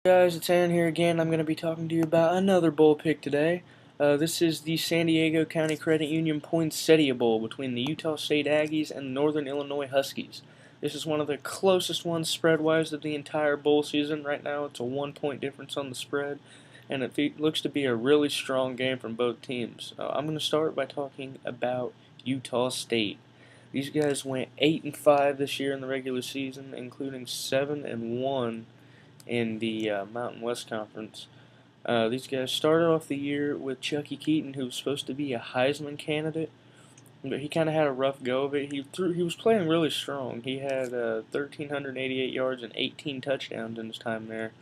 Guys, it's Aaron here again. I'm going to be talking to you about another bowl pick today. This is the San Diego County Credit Union Poinsettia Bowl between the Utah State Aggies and the Northern Illinois Huskies. This is one of the closest ones spread-wise of the entire bowl season. Right now it's a 1-point difference on the spread, and it looks to be a really strong game from both teams. I'm going to start by talking about Utah State. These guys went 8-5 this year in the regular season, including 7-1 in the Mountain West Conference. These guys started off the year with Chucky Keaton, who was supposed to be a Heisman candidate, but he kind of had a rough go of it. He was playing really strong. He had 1,388 yards and 18 touchdowns in his time there.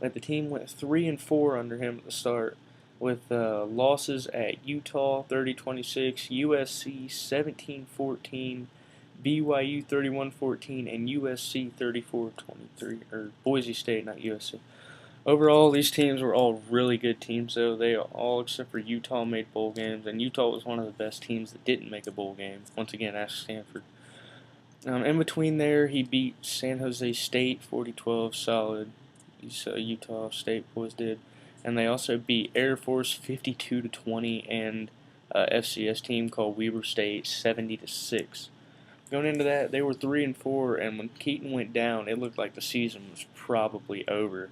But the team went 3-4 under him at the start, with losses at Utah 30-26, USC 17-14. BYU 31-14 and USC 34-23, or Boise State, not USC. Overall, these teams were all really good teams, though. They all, except for Utah, made bowl games, and Utah was one of the best teams that didn't make a bowl game. Once again, ask Stanford. In between there, he beat San Jose State 40-12, solid. These Utah State boys did, and they also beat Air Force 52-20 and FCS team called Weber State 70-6. Going into that, they were 3-4, and when Keaton went down, it looked like the season was probably over.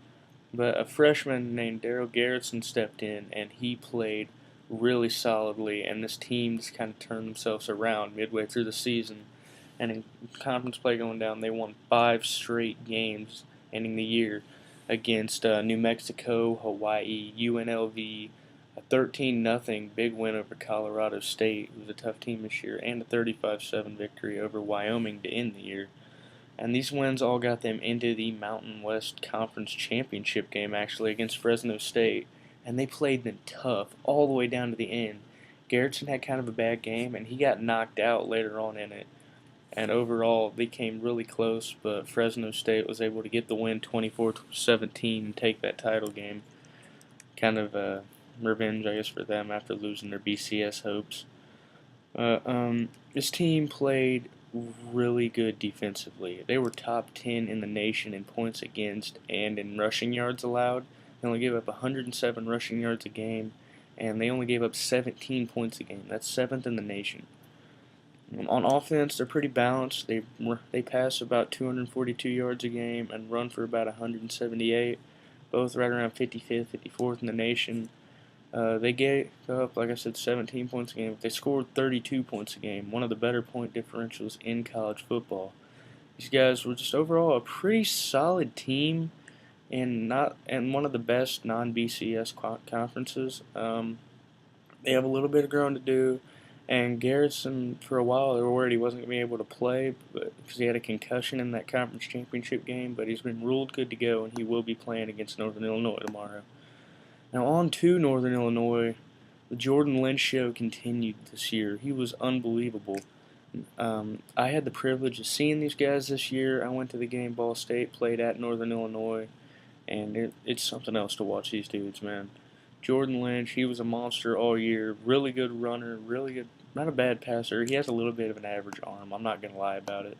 But a freshman named Daryl Garrison stepped in, and he played really solidly, and this team just kind of turned themselves around midway through the season. And in conference play going down, they won 5 straight games, ending the year against New Mexico, Hawaii, UNLV, a 13-0 big win over Colorado State, who was a tough team this year, and a 35-7 victory over Wyoming to end the year. And these wins all got them into the Mountain West Conference Championship game, actually, against Fresno State. And they played them tough all the way down to the end. Garrison had kind of a bad game, and he got knocked out later on in it. And overall, they came really close, but Fresno State was able to get the win 24-17 and take that title game. Kind of revenge, I guess, for them after losing their BCS hopes. This team played really good defensively. They were top 10 in the nation in points against and in rushing yards allowed. They only gave up 107 rushing yards a game, and they only gave up 17 points a game. That's 7th in the nation. On offense, they're pretty balanced. They pass about 242 yards a game and run for about 178, both right around 55th, 54th in the nation. They gave up, like I said, 17 points a game. But they scored 32 points a game, one of the better point differentials in college football. These guys were just overall a pretty solid team, and one of the best non-BCS conferences. They have a little bit of growing to do, and Garrison, for a while, they were worried he wasn't going to be able to play because he had a concussion in that conference championship game, but he's been ruled good to go, and he will be playing against Northern Illinois tomorrow. Now on to Northern Illinois. The Jordan Lynch show continued this year. He was unbelievable. I had the privilege of seeing these guys this year. I went to the game Ball State played at Northern Illinois, and it's something else to watch these dudes, man. Jordan Lynch, he was a monster all year. Really good runner, really good, not a bad passer. He has a little bit of an average arm. I'm not going to lie about it.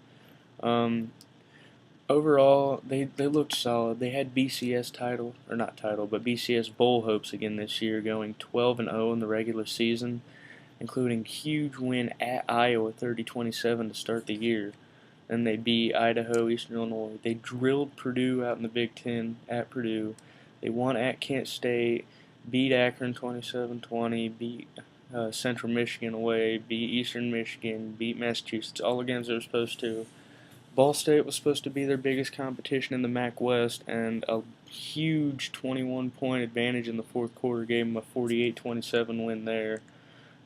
Overall, they looked solid. They had BCS title, or not title, but BCS bowl hopes again this year, going 12-0 in the regular season, including huge win at Iowa 30-27 to start the year. Then they beat Idaho, Eastern Illinois. They drilled Purdue out in the Big Ten at Purdue. They won at Kent State, beat Akron 27-20, beat Central Michigan away, beat Eastern Michigan, beat Massachusetts, all the games they were supposed to. Ball State was supposed to be their biggest competition in the MAC West, and a huge 21-point advantage in the fourth quarter gave them a 48-27 win there.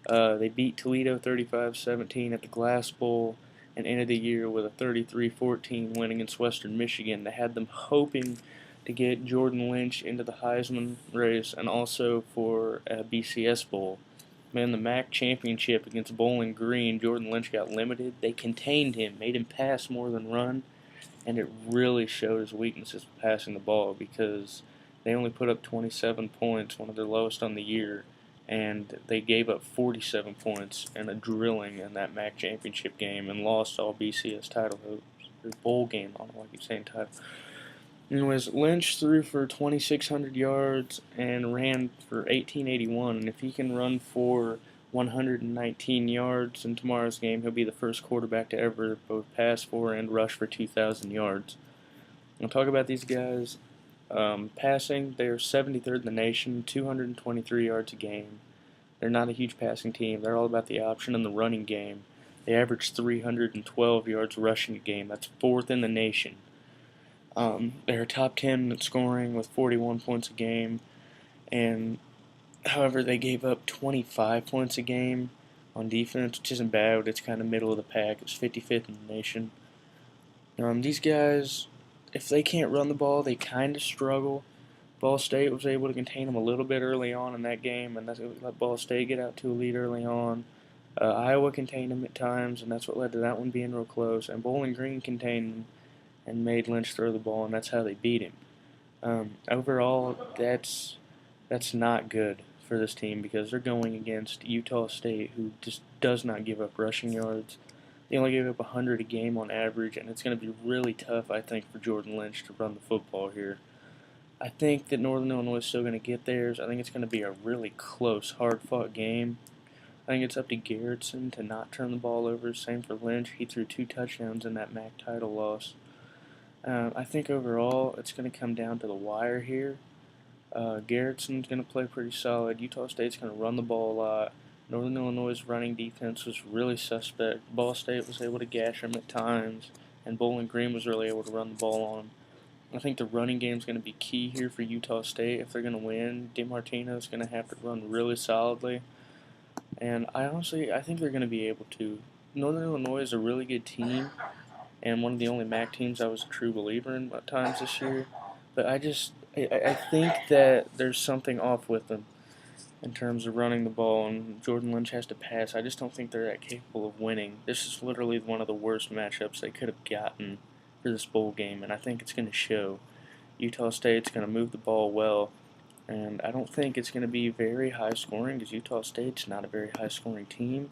They beat Toledo 35-17 at the Glass Bowl and ended the year with a 33-14 win against Western Michigan that had them hoping to get Jordan Lynch into the Heisman race and also for a BCS Bowl. Man, the MAC championship against Bowling Green, Jordan Lynch got limited. They contained him, made him pass more than run, and it really showed his weaknesses with passing the ball because they only put up 27 points, one of their lowest on the year, and they gave up 47 points in a drilling in that MAC championship game and lost all BCS title hopes. Or bowl game, I don't know why I keep saying title. Anyways, Lynch threw for 2,600 yards and ran for 1881. And if he can run for 119 yards in tomorrow's game, he'll be the first quarterback to ever both pass for and rush for 2,000 yards. I'll talk about these guys. Passing, they're 73rd in the nation, 223 yards a game. They're not a huge passing team. They're all about the option and the running game. They average 312 yards rushing a game. That's fourth in the nation. They're top 10 in scoring with 41 points a game, and however, they gave up 25 points a game on defense, which isn't bad, but it's kind of middle of the pack. It's 55th in the nation. These guys, if they can't run the ball, they kind of struggle. Ball State was able to contain them a little bit early on in that game, and that's what let Ball State get out to a lead early on. Iowa contained them at times, and that's what led to that one being real close. And Bowling Green contained them and made Lynch throw the ball, and that's how they beat him. Overall, that's not good for this team because they're going against Utah State, who just does not give up rushing yards. They only give up 100 a game on average, and it's going to be really tough, I think, for Jordan Lynch to run the football here. I think that Northern Illinois is still going to get theirs. I think it's going to be a really close, hard-fought game. I think it's up to Garrettson to not turn the ball over. Same for Lynch. He threw 2 touchdowns in that MAC title loss. I think overall it's going to come down to the wire here. Garrettson's going to play pretty solid. Utah State's going to run the ball a lot. Northern Illinois' running defense was really suspect. Ball State was able to gash them at times, and Bowling Green was really able to run the ball on them. I think the running game is going to be key here for Utah State if they're going to win. DiMartino's going to have to run really solidly, and I think they're going to be able to. Northern Illinois is a really good team, and one of the only MAC teams I was a true believer in at times this year. But I think that there's something off with them in terms of running the ball, and Jordan Lynch has to pass. I just don't think they're that capable of winning. This is literally one of the worst matchups they could have gotten for this bowl game, and I think it's going to show. Utah State's going to move the ball well, and I don't think it's going to be very high scoring because Utah State's not a very high scoring team.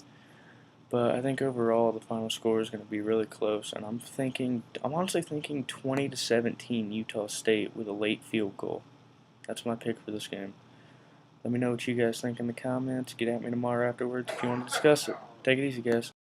But I think overall the final score is going to be really close, and I'm honestly thinking 20-17 Utah State with a late field goal. That's my pick for this game. Let me know what you guys think in the comments. Get at me tomorrow afterwards if you want to discuss it. Take it easy, guys.